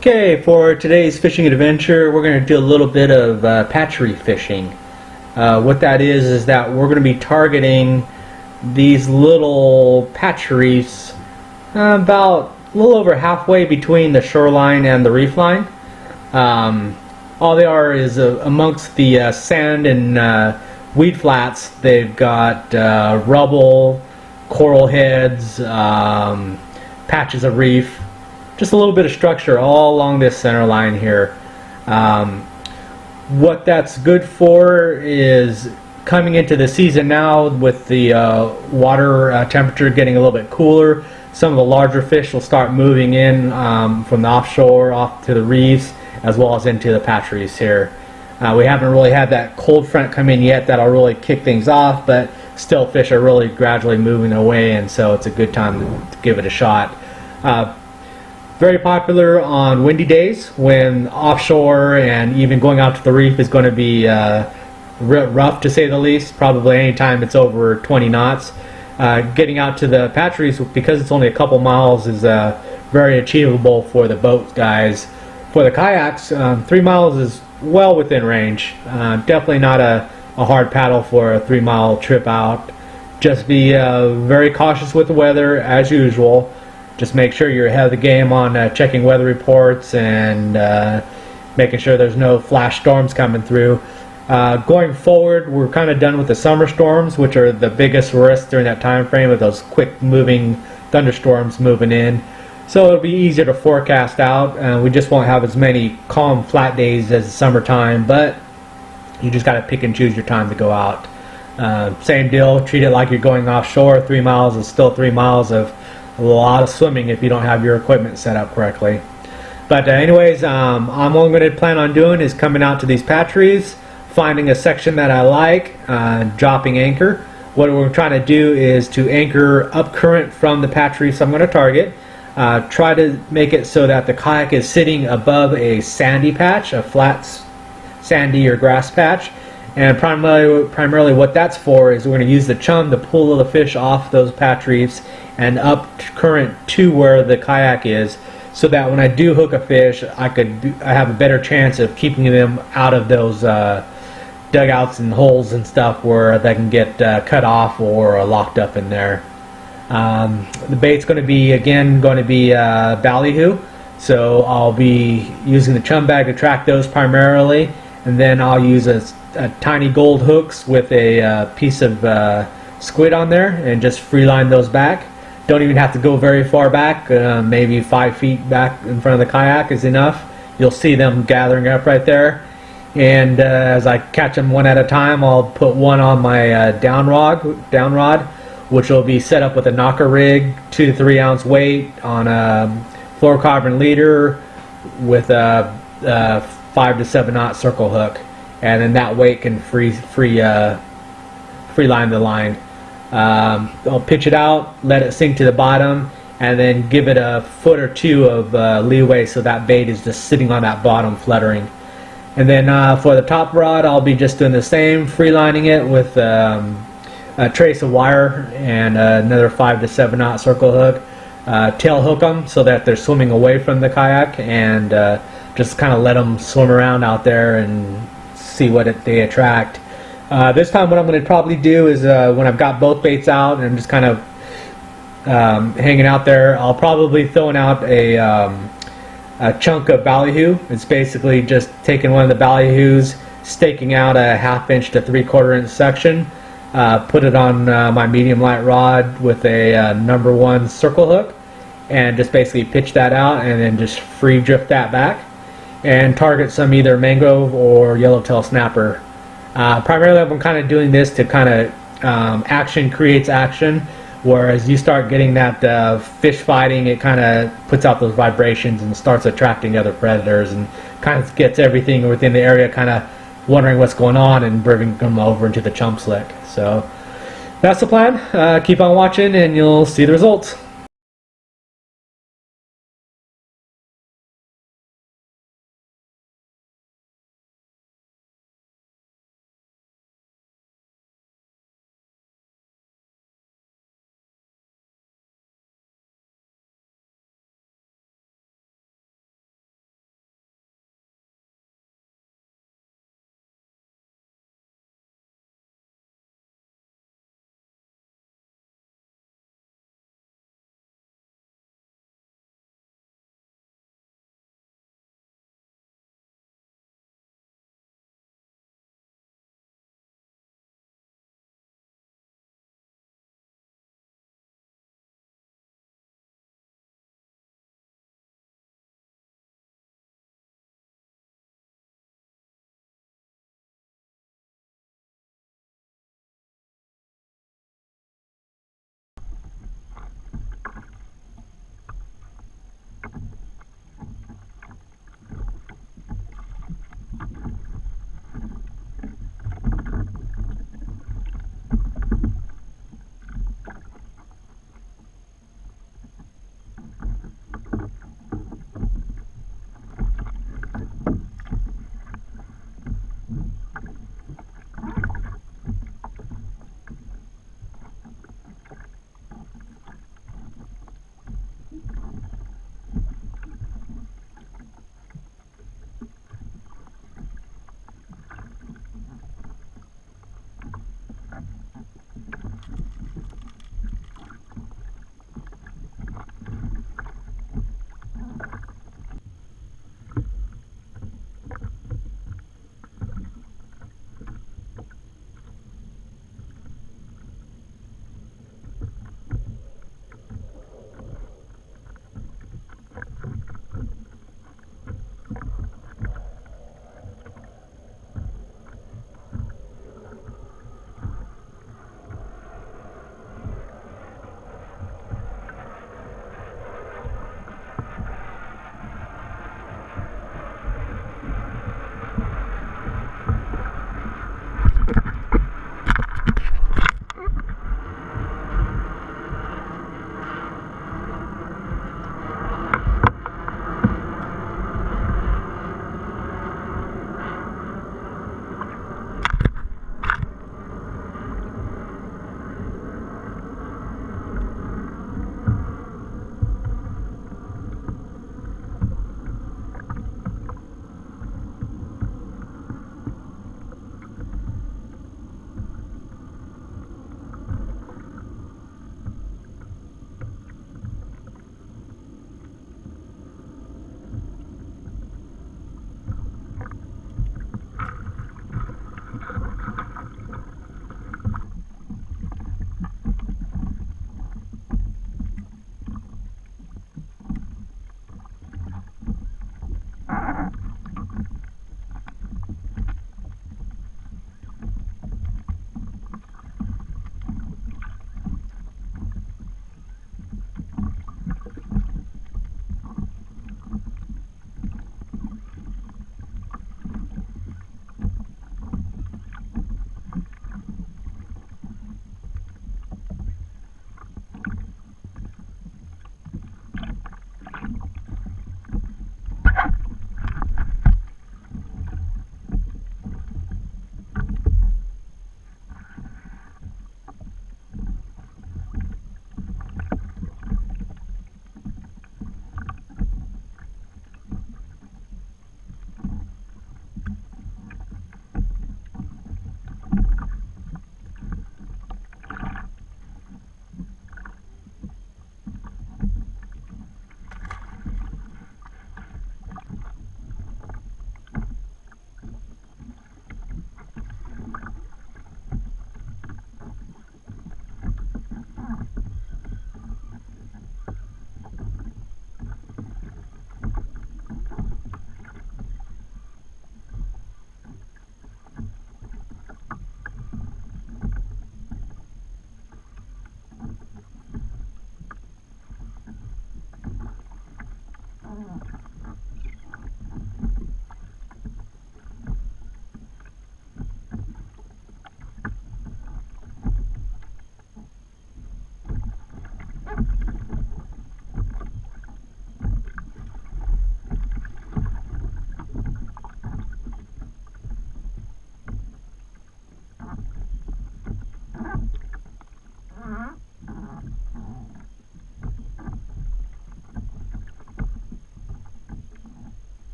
Okay, for today's fishing adventure, we're going to do a little bit of patch reef fishing. What that is that we're going to be targeting these little patch reefs about a little over halfway between the shoreline and the reef line. All they are is amongst the sand and weed flats. They've got rubble, coral heads, patches of reef. Just a little bit of structure all along this center line here. What that's good for is coming into the season now with the water temperature getting a little bit cooler. Some of the larger fish will start moving in from the offshore off to the reefs as well as into the patch reefs here. We haven't really had that cold front come in yet that'll really kick things off, but still fish are really gradually moving away, and so it's a good time to give it a shot. Very popular on windy days when offshore and even going out to the reef is going to be rough, to say the least. Probably any time it's over 20 knots. Getting out to the patch reefs, because it's only a couple miles, is very achievable for the boat guys. For the kayaks, 3 miles is well within range. Definitely not a hard paddle for a 3-mile trip out. Just be very cautious with the weather as usual. Just make sure you're ahead of the game on checking weather reports and making sure there's no flash storms coming through. Going forward, we're kind of done with the summer storms, which are the biggest risk during that time frame of those quick moving thunderstorms moving in. So it'll be easier to forecast out. We just won't have as many calm, flat days as the summertime, but you just got to pick and choose your time to go out. Same deal, treat it like you're going offshore. 3 miles is still 3 miles of a lot of swimming if you don't have your equipment set up correctly. But anyways, I'm only going to plan on doing is coming out to these patch reefs, finding a section that I like, dropping anchor. What we're trying to do is to anchor up current from the patch reefs I'm going to target. Try to make it so that the kayak is sitting above a sandy patch, a flat sandy or grass patch. And primarily what that's for is we're going to use the chum to pull the fish off those patch reefs and up current to where the kayak is, so that when I do hook a fish, I have a better chance of keeping them out of those dugouts and holes and stuff where they can get cut off or locked up in there. The bait's going to be ballyhoo, so I'll be using the chum bag to track those primarily, and then I'll use a tiny gold hooks with a piece of squid on there and just free line those back. Don't even have to go very far back, maybe 5 feet back in front of the kayak is enough. You'll see them gathering up right there, and as I catch them one at a time, I'll put one on my down rod, which will be set up with a knocker rig, 2 to 3 ounce weight on a fluorocarbon leader with a 5 to 7 knot circle hook, and then that weight can free line the line. I'll pitch it out, let it sink to the bottom, and then give it a foot or two of leeway so that bait is just sitting on that bottom fluttering. And then for the top rod, I'll be just doing the same, free lining it with a trace of wire and another 5 to 7 knot circle hook. Tail hook them so that they're swimming away from the kayak, and just kind of let them swim around out there and see what they attract. This time what I'm going to probably do is when I've got both baits out and I'm just kind of hanging out there, I'll probably throwing out a chunk of ballyhoo. It's basically just taking one of the ballyhoos, staking out a 1/2 inch to 3/4 inch section, put it on my medium light rod with a number 1 circle hook, and just basically pitch that out and then just free drift that back and target some either mangrove or yellowtail snapper. Primarily I'm kind of doing this to kind of action creates action, whereas you start getting that fish fighting, it kind of puts out those vibrations and starts attracting other predators and kind of gets everything within the area kind of wondering what's going on and bringing them over into the chum slick. So that's the plan. Keep on watching and you'll see the results.